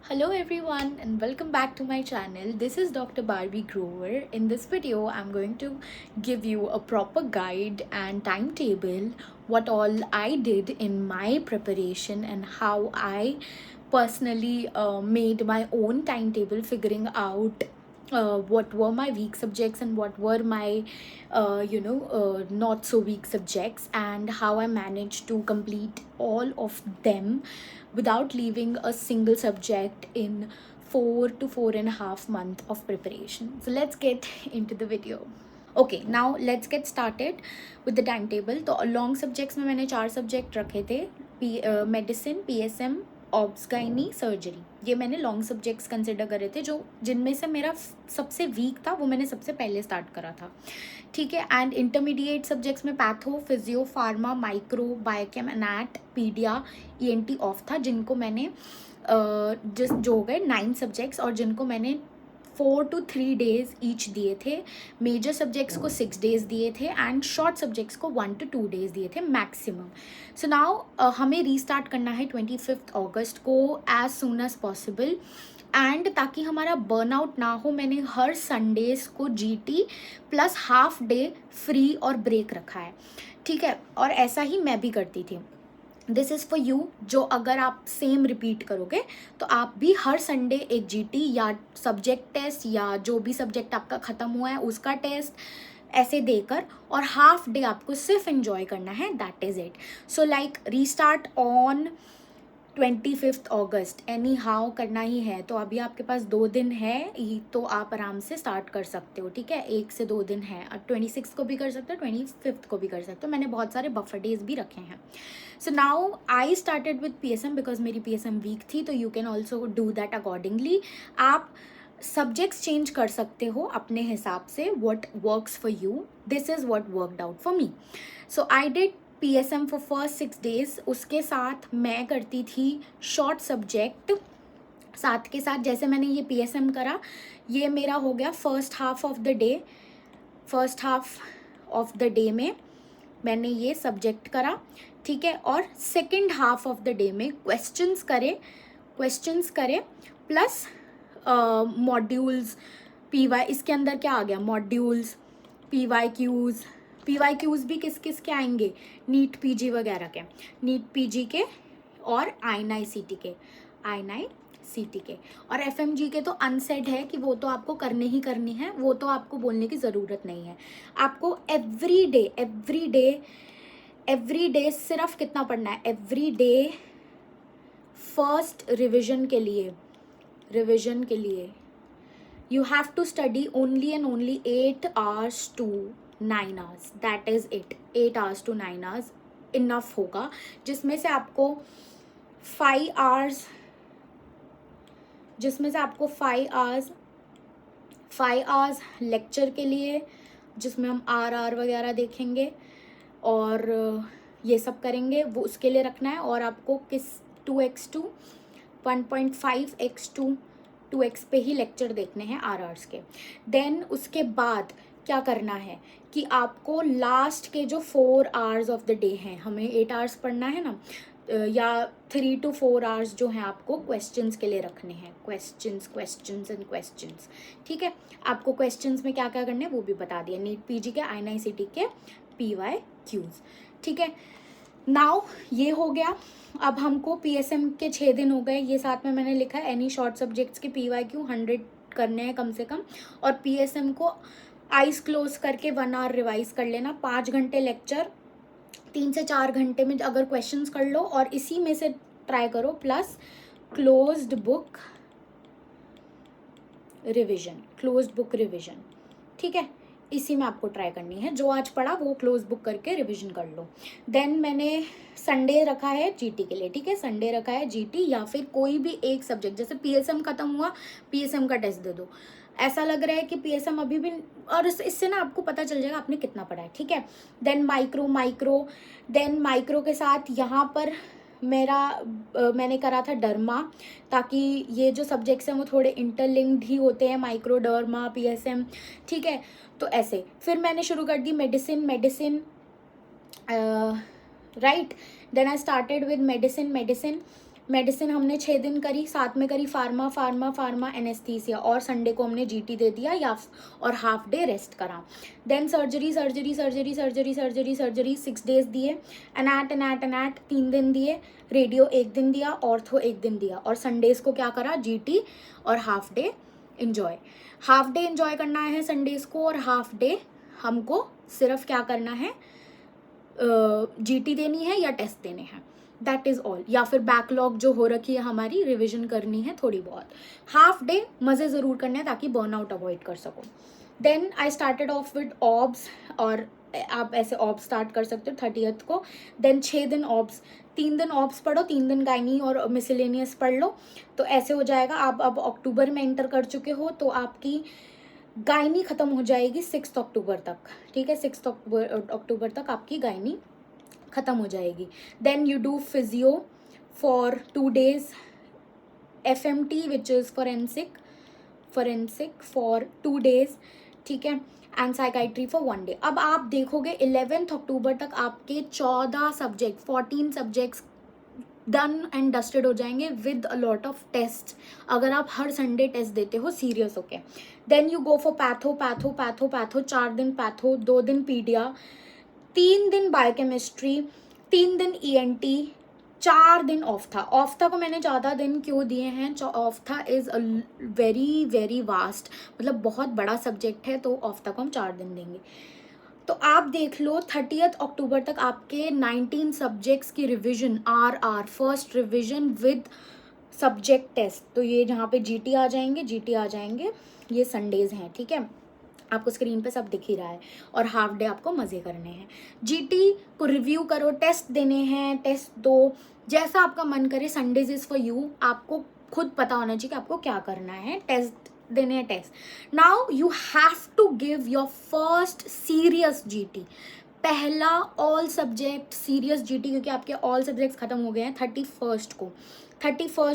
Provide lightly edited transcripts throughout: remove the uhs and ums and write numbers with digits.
Hello everyone and welcome back to my channel. This is Dr. Barbie Grover. In this video, I'm going to give you a proper guide and timetable what all I did in my preparation and how I personally made my own timetable, figuring out what were my weak subjects and what were my not so weak subjects, and how I managed to complete all of them without leaving a single subject in 4 to 4.5 months of preparation. So let's get into the video. Okay now let's get started with the timetable. तो long subjects में मैंने 4 subject रखे थे. Medicine, PSM, obs gynae, surgery. ये मैंने long subjects consider करे थे, जो जिनमें से मेरा सबसे वीक था वो मैंने सबसे पहले स्टार्ट करा था. ठीक है. एंड इंटरमीडिएट सब्जेक्ट्स में patho, physio, pharma, micro, biochem, anat, pedia, ENT off था, जिनको मैंने जो हो गए 9 सब्जेक्ट्स, और जिनको मैंने 4 to 3 days ईच दिए थे. मेजर सब्जेक्ट्स को 6 days दिए थे एंड शॉर्ट सब्जेक्ट्स को 1 to 2 days दिए थे मैक्सिमम. सो नाउ हमें रीस्टार्ट करना है 25 अगस्त को as soon as possible. And ताकि हमारा बर्नआउट ना हो, मैंने हर संडेज को GT plus half day free और ब्रेक रखा है. ठीक है. और ऐसा ही मैं भी करती थी. दिस इज़ फॉर यू, जो अगर आप सेम रिपीट करोगे तो आप भी हर संडे एक जीटी या सब्जेक्ट टेस्ट या जो भी सब्जेक्ट आपका ख़त्म हुआ है उसका टेस्ट ऐसे देकर, और हाफ डे आपको सिर्फ एंजॉय करना है. That is it. So like restart on 25 August any how करना ही है. तो अभी आपके पास 2 दिन है, तो आप आराम से स्टार्ट कर सकते हो. ठीक है. 1 से 2 दिन है. 26 को भी कर सकते हो, 25 को भी कर सकते हो. मैंने बहुत सारे बफर डेज भी रखे हैं. So now I started with PSM because मेरी पीएसएम वीक थी, तो you can also do that accordingly. आप सब्जेक्ट्स चेंज कर सकते हो अपने हिसाब से. What works for you, this is what worked out for me. So I did PSM for first 6 days. उसके साथ मैं करती थी शॉर्ट सब्जेक्ट साथ के साथ. जैसे मैंने ये पीएसएम करा, ये मेरा हो गया first half of the day. First half of the day में मैंने ये सब्जेक्ट करा. ठीक है. और second half of the day में क्वेश्चंस करे प्लस मॉड्यूल्स, पीवाई. इसके अंदर क्या आ गया, मॉड्यूल्स, पीवाईक्यूज़ भी किस किस के आएंगे, नीट पीजी वगैरह के, नीट पीजी के और आईएनआईसीटी के. और एफएमजी के तो अनसेड है कि वो तो आपको करनी है, वो तो आपको बोलने की ज़रूरत नहीं है. आपको एवरी डे सिर्फ कितना पढ़ना है, एवरी डे फर्स्ट रिविजन के लिए you have to study only and only 8 hours to 9 hours. That is it. 8 hours to 9 hours enough होगा, जिसमें से आपको 5 hours लेक्चर के लिए, जिसमें हम आर वगैरह देखेंगे और ये सब करेंगे, वो उसके लिए रखना है. और आपको किस 2x2 1.5x2 2x पे ही लेक्चर देखने हैं आर्स के. देन उसके बाद क्या करना है कि आपको लास्ट के जो 4 hours ऑफ द डे हैं, हमें 8 hours पढ़ना है ना, या 3 to 4 hours जो हैं आपको क्वेश्चंस के लिए रखने हैं. क्वेश्चंस. ठीक है. आपको क्वेश्चंस में क्या क्या करने हैं वो भी बता दिया, नीट पीजी के, आईएनआईसीटी के, पीवाईक्यूज़. ठीक है. नाउ ये हो गया. अब हमको पीएसएम के 6 दिन हो गए. ये साथ में मैंने लिखा है एनी शॉर्ट सब्जेक्ट्स के पीवाईक्यू 100 करने हैं कम से कम. और पीएसएम को आइज क्लोज करके 1 hour रिवाइज कर लेना. 5 घंटे लेक्चर, 3 से 4 घंटे में अगर क्वेश्चंस कर लो और इसी में से ट्राई करो, प्लस क्लोज्ड बुक रिविजन. ठीक है. इसी में आपको ट्राई करनी है. जो आज पढ़ा वो क्लोज बुक करके रिवीजन कर लो. देन मैंने संडे रखा है जीटी के लिए. ठीक है. संडे रखा है जीटी, या फिर कोई भी एक सब्जेक्ट, जैसे पीएसएम खत्म हुआ, पीएसएम का टेस्ट दे दो. ऐसा लग रहा है कि पीएसएम अभी भी, और इससे ना आपको पता चल जाएगा आपने कितना पढ़ा है. ठीक है. देन माइक्रो के साथ यहाँ पर मैंने करा था डर्मा, ताकि ये जो सब्जेक्ट्स हैं वो थोड़े इंटरलिंक्ड ही होते हैं, माइक्रो, डर्मा, पीएसएम. ठीक है. तो ऐसे फिर मैंने शुरू कर दी medicine. Right. Then I started with medicine. Medicine हमने 6 दिन करी, साथ में करी फार्मा फार्मा फार्मा एनेस्थीसिया, और संडे को हमने जीटी दे दिया या और हाफ डे रेस्ट करा। Then surgery surgery surgery surgery surgery surgery 6 days दिए, एनैट 3 दिन दिए, रेडियो 1 दिन दिया, ऑर्थो 1 दिन दिया, और संडेज को क्या करा, जीटी और half day enjoy. Half day enjoy करना है संडेज को, और हाफ डे हमको सिर्फ क्या करना है, जीटी देनी है या टेस्ट देने हैं, दैट इज़ ऑल। या फिर बैकलॉग जो हो रखी है हमारी, रिविजन करनी है थोड़ी बहुत। हाफ डे मज़े ज़रूर करने हैं ताकि बर्नआउट अवॉइड कर सको। Then I started off with obs, और आप ऐसे ऑब्स स्टार्ट कर सकते हो 30th को। देन 6 दिन ऑब्स, 3 दिन ऑब्स पढ़ो, 3 दिन गायनी और मिसलेनियस पढ़ लो, तो ऐसे हो जाएगा। आप अब अक्टूबर में एंटर कर चुके हो, तो आपकी गायनी ख़त्म हो जाएगी 6 अक्टूबर तक, ठीक है, 6 अक्टूबर तक आपकी गायनी ख़त्म हो जाएगी। Then you do physio for 2 days, FMT which is forensic for 2 days, ठीक है, एंड साइकाइट्री फॉर 1 day। अब आप देखोगे 11 अक्टूबर तक आपके 14 सब्जेक्ट्स डन एंड डस्टेड हो जाएंगे with a lot of test, अगर आप हर संडे टेस्ट देते हो सीरियस होके। Then you go for patho 4 दिन पैथो, 2 दिन पीडिया, 3 दिन बायोकेमिस्ट्री, 3 दिन ENT, 4 दिन ऑफ्था को मैंने ज़्यादा दिन क्यों दिए हैं, ophtha is a very very vast, मतलब बहुत बड़ा सब्जेक्ट है, तो ऑफ्था को हम 4 दिन देंगे। तो आप देख लो 30th अक्टूबर तक आपके 19 सब्जेक्ट्स की revision, RR first revision with subject test. तो ये जहाँ पे GT आ जाएंगे, ये संडेज हैं, ठीक है, आपको स्क्रीन पे सब दिख ही रहा है, और हाफ डे आपको मज़े करने हैं। GT को रिव्यू करो, टेस्ट देने हैं, टेस्ट दो, जैसा आपका मन करे। संडेज इज़ फॉर यू, आपको खुद पता होना चाहिए कि आपको क्या करना है, टेस्ट देने हैं test. Now you have to give your first serious GT, पहला ऑल सब्जेक्ट सीरियस GT, क्योंकि आपके ऑल सब्जेक्ट्स ख़त्म हो गए हैं 31st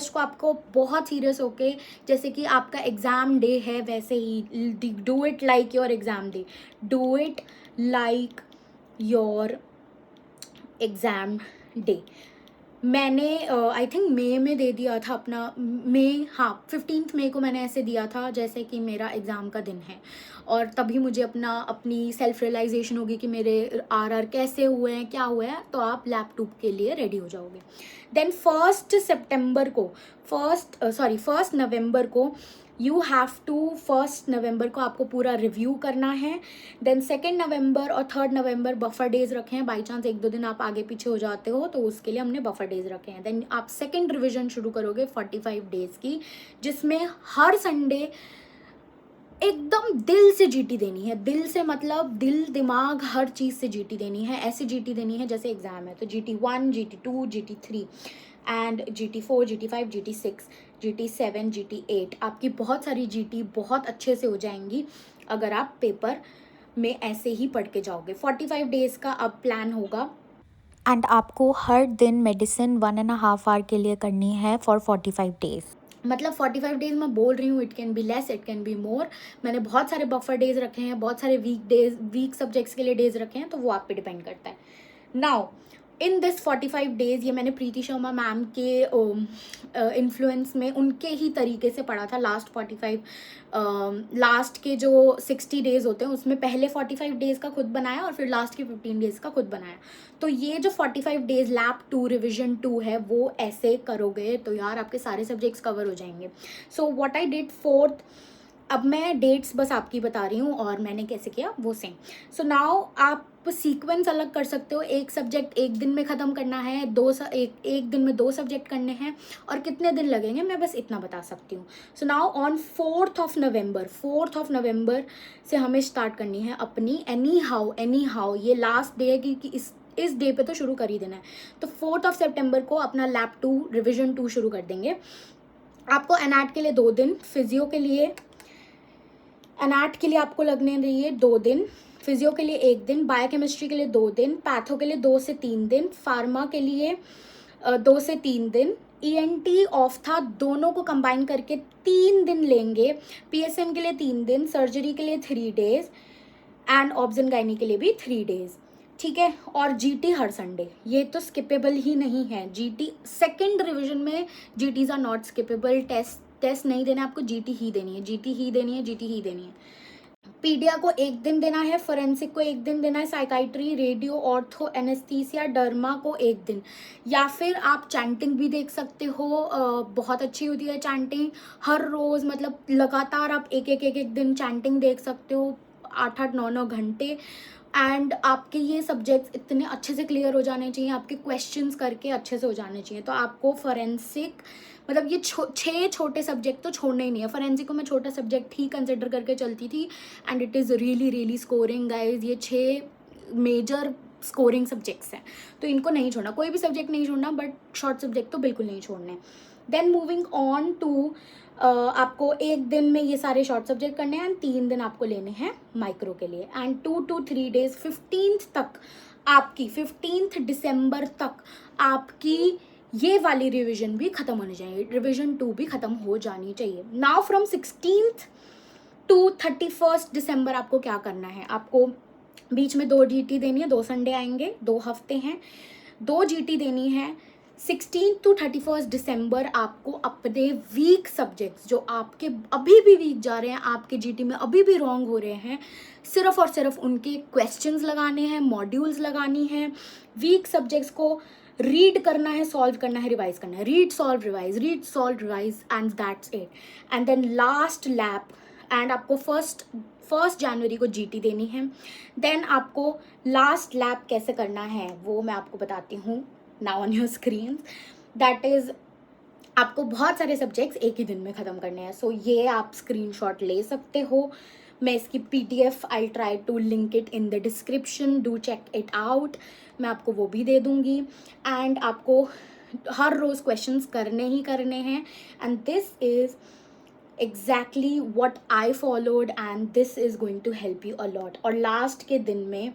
को आपको बहुत सीरियस होके, जैसे कि आपका एग्ज़ाम डे है वैसे ही, do it like your exam day, do it like your exam day. मैंने आई थिंक मई में दे दिया था अपना, 15 मई को मैंने ऐसे दिया था जैसे कि मेरा एग्ज़ाम का दिन है, और तभी मुझे अपनी सेल्फ रियलाइजेशन होगी कि मेरे RR कैसे हुए हैं, क्या हुआ है, तो आप लैपटॉप के लिए रेडी हो जाओगे। देन 1 नवंबर को यू हैव टू, 1 नवंबर को आपको पूरा रिव्यू करना है। देन 2 नवंबर और 3 नवंबर बफर डेज रखे हैं, बाई चांस 1-2 दिन आप आगे पीछे हो जाते हो तो उसके लिए हमने बफर डेज रखे हैं। देन आप सेकेंड रिविजन शुरू करोगे 45 डेज की, जिसमें हर संडे एकदम दिल से GT देनी है, दिल से मतलब दिल दिमाग हर चीज़ से GT देनी है, ऐसी GT देनी है जैसे एग्ज़ाम है। तो GT1, GT2, GT3 and GT4, GT5, GT6, GT7, GT8, आपकी बहुत सारी GT बहुत अच्छे से हो जाएंगी अगर आप पेपर में ऐसे ही पढ़ के जाओगे। 45 डेज़ का अब प्लान होगा, एंड आपको हर दिन मेडिसिन 1.5 आवर के लिए करनी है फॉर 45 डेज। मतलब 45 डेज मैं बोल रही हूँ, it can be less, it can be more. मैंने बहुत सारे बफर डेज रखे हैं, बहुत सारे वीक सब्जेक्ट्स के लिए डेज रखे हैं, तो वो आप पे डिपेंड करता है। नाउ इन दिस 45 डेज़, ये मैंने प्रीति शर्मा मैम के इन्फ्लुएंस में उनके ही तरीके से पढ़ा था। लास्ट के जो 60 डेज़ होते हैं उसमें पहले 45 डेज़ का खुद बनाया और फिर लास्ट के 15 डेज़ का खुद बनाया। तो ये जो 45 डेज़ लैब 2 रिविजन 2 है वो ऐसे करोगे तो यार आपके सारे सब्जेक्ट्स कवर हो जाएंगे। So what I did 4th, अब मैं डेट्स बस आपकी बता रही हूँ और मैंने कैसे किया वो सेम। सो नाउ आप सीक्वेंस अलग कर सकते हो, एक सब्जेक्ट एक दिन में ख़त्म करना है, एक दिन में 2 सब्जेक्ट करने हैं, और कितने दिन लगेंगे मैं बस इतना बता सकती हूँ। सो नाउ ऑन 4th नवंबर से हमें स्टार्ट करनी है अपनी एनी हाउ ये लास्ट डे है क्योंकि इस डे पे तो शुरू कर ही देना है। तो 4 सितंबर को अपना लैब 2 रिविजन 2 शुरू कर देंगे। आपको एनएट के लिए 2 दिन, फिजियो के लिए एनएट के लिए आपको लगने रही है 2 दिन, फिजियो के लिए 1 दिन, बायोकेमिस्ट्री के लिए 2 दिन, पैथो के लिए 2 से 3 दिन, फार्मा के लिए 2 से 3 दिन, ENT ऑफ्था दोनों को कंबाइन करके 3 दिन लेंगे, PSM के लिए 3 दिन, सर्जरी के लिए 3 days and obs and gynae के लिए भी 3 डेज। ठीक है। और जीटी हर संडे, ये तो स्किपेबल ही नहीं है। जीटी सेकंड रिवीजन में जीटीज आर नॉट स्किपेबल। टेस्ट नहीं देना, आपको जीटी ही देनी है, जीटी ही देनी है, जीटी ही देनी है। पीडिया को एक दिन देना है, फोरेंसिक को एक दिन देना है, psychiatry, radio, ortho, anaesthesia, derma को एक दिन। या फिर आप चैंटिंग भी देख सकते हो, बहुत अच्छी होती है चैंटिंग। हर रोज़ मतलब लगातार आप एक दिन चैंटिंग देख सकते हो, 8-9 घंटे। एंड आपके ये सब्जेक्ट्स इतने अच्छे से क्लियर हो जाने चाहिए, आपके क्वेश्चंस करके अच्छे से हो जाने चाहिए। तो आपको फोरेंसिक मतलब ये 6 छोटे सब्जेक्ट तो छोड़ने ही नहीं है। फोरेंसिक को मैं छोटा सब्जेक्ट ही कंसिडर करके चलती थी, and it is really scoring guys. ये 6 मेजर स्कोरिंग सब्जेक्ट्स हैं, तो इनको नहीं छोड़ना, कोई भी सब्जेक्ट नहीं छोड़ना, बट शॉर्ट सब्जेक्ट तो बिल्कुल नहीं छोड़ने। देन मूविंग ऑन टू, आपको एक दिन में ये सारे शॉर्ट सब्जेक्ट करने हैं, एंड 3 दिन आपको लेने हैं माइक्रो के लिए, एंड 2 to 3 days 15th तक आपकी, 15th दिसंबर तक आपकी ये वाली रिवीजन भी खत्म होनी चाहिए, रिवीजन 2 भी खत्म हो जानी चाहिए। Now from 16th to 31st दिसंबर आपको क्या करना है, आपको बीच में 2 जीटी देनी है, 2 संडे आएंगे, 2 हफ्ते हैं, 2 जीटी देनी है। 16 to 31 दिसंबर आपको अपने वीक सब्जेक्ट्स जो आपके अभी भी वीक जा रहे हैं, आपके जीटी में अभी भी रॉन्ग हो रहे हैं, सिर्फ और सिर्फ उनके क्वेश्चंस लगाने हैं, मॉड्यूल्स लगानी हैं। वीक सब्जेक्ट्स को रीड करना है, सॉल्व करना है, रिवाइज करना है, read solve revise, read solve revise, and that's it. And then last lap, and आपको फर्स्ट जनवरी को जीटी देनी है। देन आपको लास्ट लैप कैसे करना है वो मैं आपको बताती हूँ now on your screen. That is, आपको बहुत सारे सब्जेक्ट्स एक ही दिन में ख़त्म करने हैं। सो ये आप स्क्रीनशॉट ले सकते हो। मैं इसकी PDF I try to link it in the description, do check it out, मैं आपको वो भी दे दूँगी। एंड आपको हर रोज़ क्वेश्चंस करने ही करने हैं, and this is exactly what I followed and this is going to help you a lot। और लास्ट के दिन में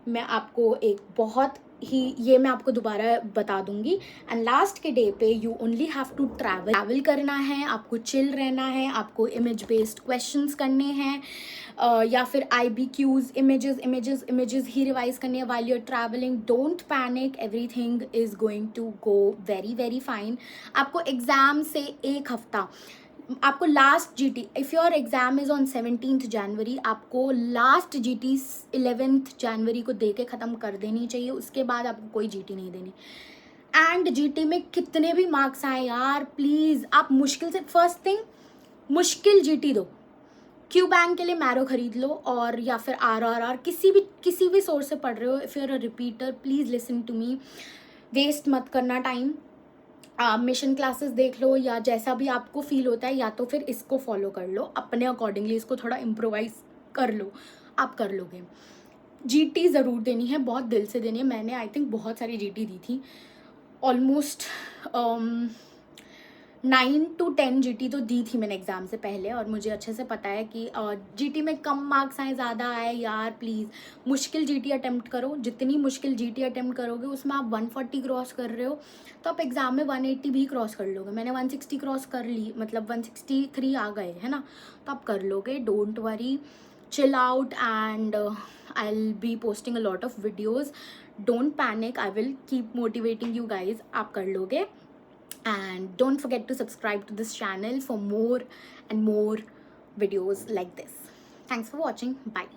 मैं आपको एक बहुत ही, ये मैं आपको दोबारा बता दूंगी, एंड लास्ट के डे पे you only have to travel करना है, आपको चिल रहना है, आपको इमेज बेस्ड क्वेश्चंस करने हैं, या फिर IBQs, इमेजेस ही रिवाइज करने हैं while your travelling. Don't panic, everything is going to go very fine. आपको एग्ज़ाम से एक हफ्ता, आपको last GT, if your exam is on 17th January, आपको लास्ट जीटी 11th जनवरी को दे के ख़त्म कर देनी चाहिए। उसके बाद आपको कोई जीटी नहीं देनी। एंड जीटी में कितने भी मार्क्स आए यार, प्लीज़ आप मुश्किल से, फर्स्ट थिंग मुश्किल जीटी दो। क्यू बैंक के लिए मैरो खरीद लो, और या फिर RRR किसी भी सोर्स से पढ़ रहे हो, if you're a repeater please listen to me, waste मत करना टाइम। मिशन क्लासेस देख लो, या जैसा भी आपको फील होता है, या तो फिर इसको फॉलो कर लो अपने अकॉर्डिंगली, इसको थोड़ा इम्प्रोवाइज कर लो, आप कर लोगे। जीटी ज़रूर देनी है, बहुत दिल से देनी है। मैंने आई थिंक बहुत सारी जीटी दी थी, ऑलमोस्ट 9 to 10 जीटी तो दी थी मैंने एग्ज़ाम से पहले, और मुझे अच्छे से पता है कि जीटी में कम मार्क्स आए ज़्यादा आए, यार प्लीज़ मुश्किल जीटी अटेम्प्ट करो। जितनी मुश्किल जीटी अटेम्प्ट करोगे उसमें आप 140 क्रॉस कर रहे हो, तो आप एग्ज़ाम में 180 भी क्रॉस कर लोगे। मैंने 160 क्रॉस कर ली, मतलब 163 आ गए, है ना, तो आप कर लोगे। Don't worry, chill out, and I'll be posting a lot of videos. Don't panic, I will keep motivating you guys, आप कर लोगे। And don't forget to subscribe to this channel for more and more videos like this. Thanks for watching. Bye.